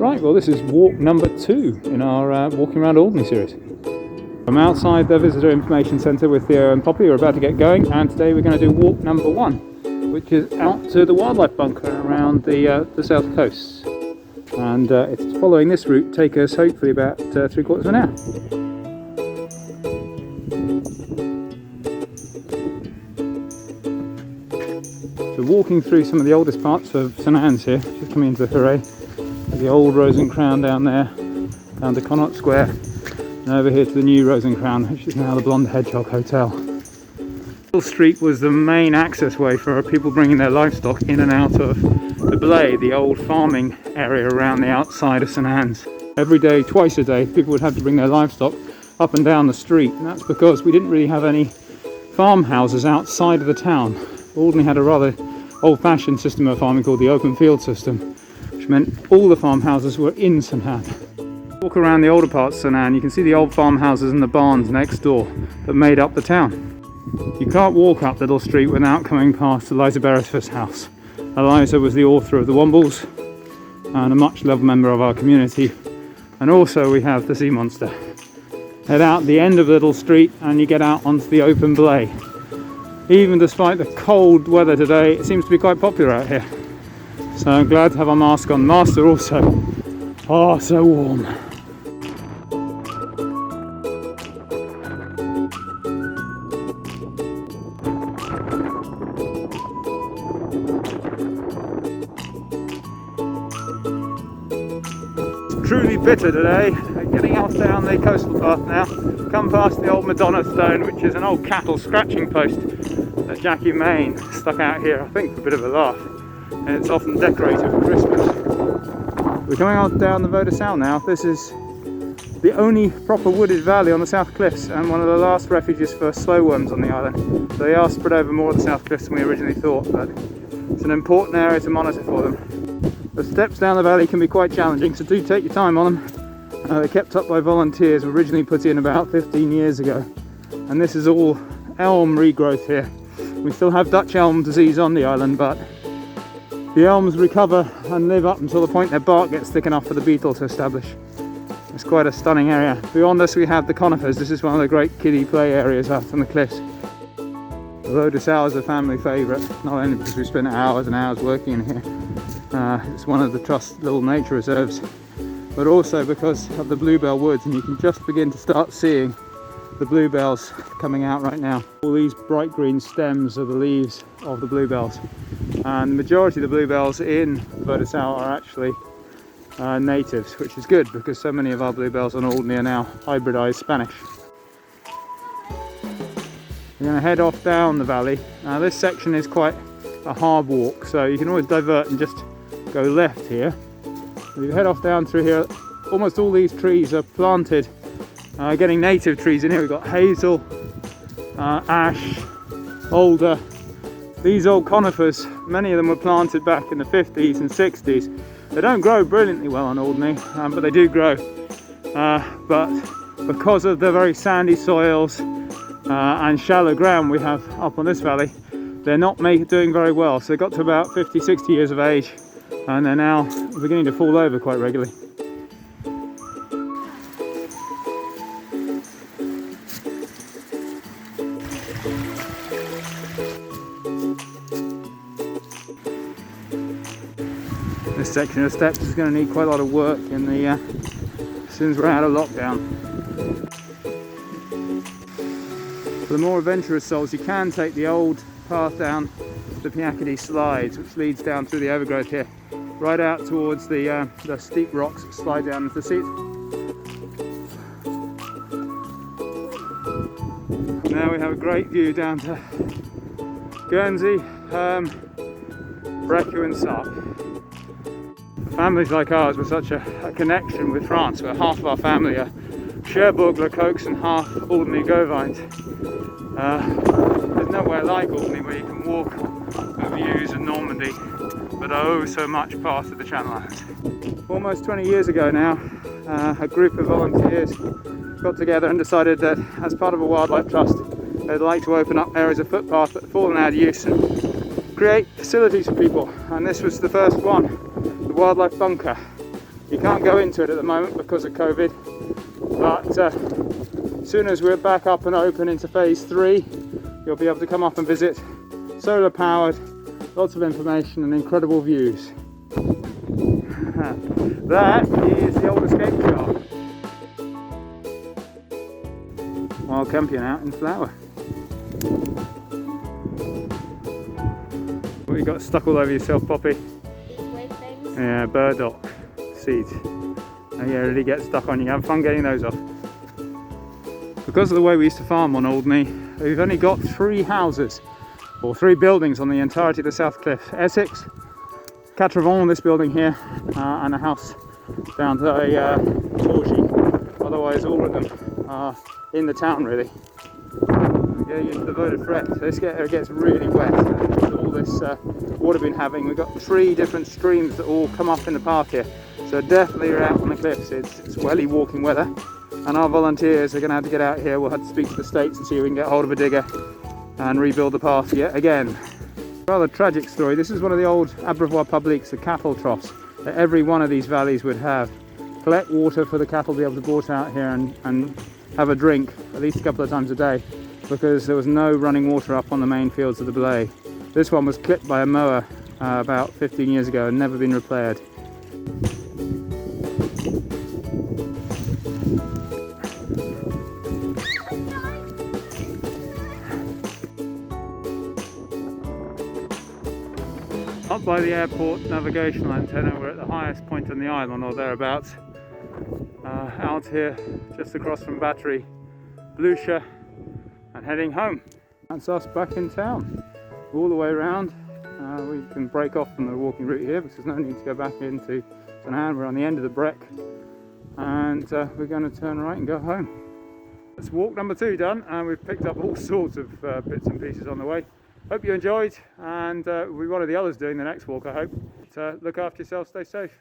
Right, well this is walk number 2 in our Walking Around Alderney series. I'm outside the Visitor Information Centre with Theo and Poppy. We're about to get going, and today we're going to do walk number 1, which is out to the wildlife bunker around the south coast. And it's following this route, take us hopefully about 3/4 of an hour. So walking through some of the oldest parts of St Anne's here, just coming into the Hooray. The old Rose and Crown down there, down to Connaught Square, and over here to the new Rose and Crown, which is now the Blonde Hedgehog Hotel. Hill Street was the main access way for people bringing their livestock in and out of the Blay, the old farming area around the outside of St Anne's. Every day, twice a day, people would have to bring their livestock up and down the street, and that's because we didn't really have any farmhouses outside of the town. Alderney had a rather old-fashioned system of farming called the open field system, which meant all the farmhouses were in St Anne. Walk around the older parts of St Anne, you can see the old farmhouses and the barns next door that made up the town. You can't walk up Little Street without coming past Eliza Beresford's house. Eliza was the author of the Wombles and a much loved member of our community. And also we have the sea monster. Head out the end of Little Street and you get out onto the open Blay. Even despite the cold weather today, it seems to be quite popular out here. So I'm glad to have a mask on. Masks are also, oh, so warm. It's truly bitter today. Getting off down the coastal path now. Come past the old Madonna Stone, which is an old cattle scratching post that Jackie Main stuck out here, I think for a bit of a laugh. And it's often decorated for Christmas. We're coming on down the Vodasal now. This is the only proper wooded valley on the South Cliffs and one of the last refuges for slow worms on the island. So they are spread over more of the South Cliffs than we originally thought, but it's an important area to monitor for them. The steps down the valley can be quite challenging, so do take your time on them. They're kept up by volunteers, originally put in about 15 years ago. And this is all elm regrowth here. We still have Dutch elm disease on the island, but the elms recover and live up until the point their bark gets thick enough for the beetle to establish. It's quite a stunning area. Beyond us we have the conifers. This is one of the great kiddie play areas out on the cliffs. The Vodasal is a family favourite, not only because we spent hours and hours working in here. It's one of the Trust's little nature reserves, but also because of the bluebell woods, and you can just begin to start seeing the bluebells coming out right now. All these bright green stems are the leaves of the bluebells, and the majority of the bluebells in Vodasal are actually natives, which is good because so many of our bluebells on Alderney are now hybridized Spanish. We're going to head off down the valley. Now this section is quite a hard walk, so you can always divert and just go left here. If you head off down through here, almost all these trees are planted, getting native trees in here. We've got hazel, ash, alder. These old conifers, many of them were planted back in the 50s and 60s. They don't grow brilliantly well on Alderney, but they do grow. But because of the very sandy soils and shallow ground we have up on this valley, they're not doing very well. So they got to about 50, 60 years of age, and they're now beginning to fall over quite regularly. This section of steps is going to need quite a lot of work in the as soon as we're out of lockdown. For the more adventurous souls, you can take the old path down the Piacity slides, which leads down through the overgrowth here, right out towards the steep rocks that slide down into the sea. Now we have a great view down to Guernsey, Breccia and Sark. Families like ours with such a connection with France, where half of our family are Cherbourg, Le Coqs and half Alderney Govines. There's nowhere like Alderney where you can walk the views of Normandy, but oh so much past of the Channel Islands. Almost 20 years ago now, a group of volunteers got together and decided that as part of a wildlife trust, they'd like to open up areas of footpath that have fallen out of use and create facilities for people. And this was the first one, the wildlife bunker, You can't go into it at the moment because of COVID, but as soon as we're back up and open into phase 3, you'll be able to come up and visit. Solar powered, lots of information and incredible views. That is the old escape car. Wild campion out in flower. What you got stuck all over yourself, Poppy? These weird things. Yeah, burdock seeds. And yeah, really get stuck on. You have fun getting those off. Because of the way we used to farm on Alderney, we've only got 3 houses, or 3 buildings on the entirety of the South Cliff. Essex, Catravon, this building here, and a house down to Torgy. Otherwise, all of them are in the town, really. Going into the voted fret. So this gets really wet. All this water we've been having. We've got 3 different streams that all come up in the path here. So definitely you're out on the cliffs. It's welly walking weather. And our volunteers are going to have to get out here. We'll have to speak to the states and see if we can get hold of a digger and rebuild the path yet again. Rather tragic story. This is one of the old abreuvoirs publics, the cattle troughs, that every one of these valleys would have. Collect water for the cattle to be able to board out here and have a drink at least a couple of times a day, because there was no running water up on the main fields of the Belay. This one was clipped by a mower about 15 years ago and never been repaired. Up by the airport navigational antenna, we're at the highest point on the island or thereabouts. Out here just across from Battery, Blucher, and heading home. That's us back in town, all the way around. We can break off from the walking route here because there's no need to go back into St Anne. We're on the end of the Breck, and we're going to turn right and go home. That's walk number 2 done, and we've picked up all sorts of bits and pieces on the way. Hope you enjoyed, and we'll be one of the others doing the next walk, I hope. So look after yourself, stay safe.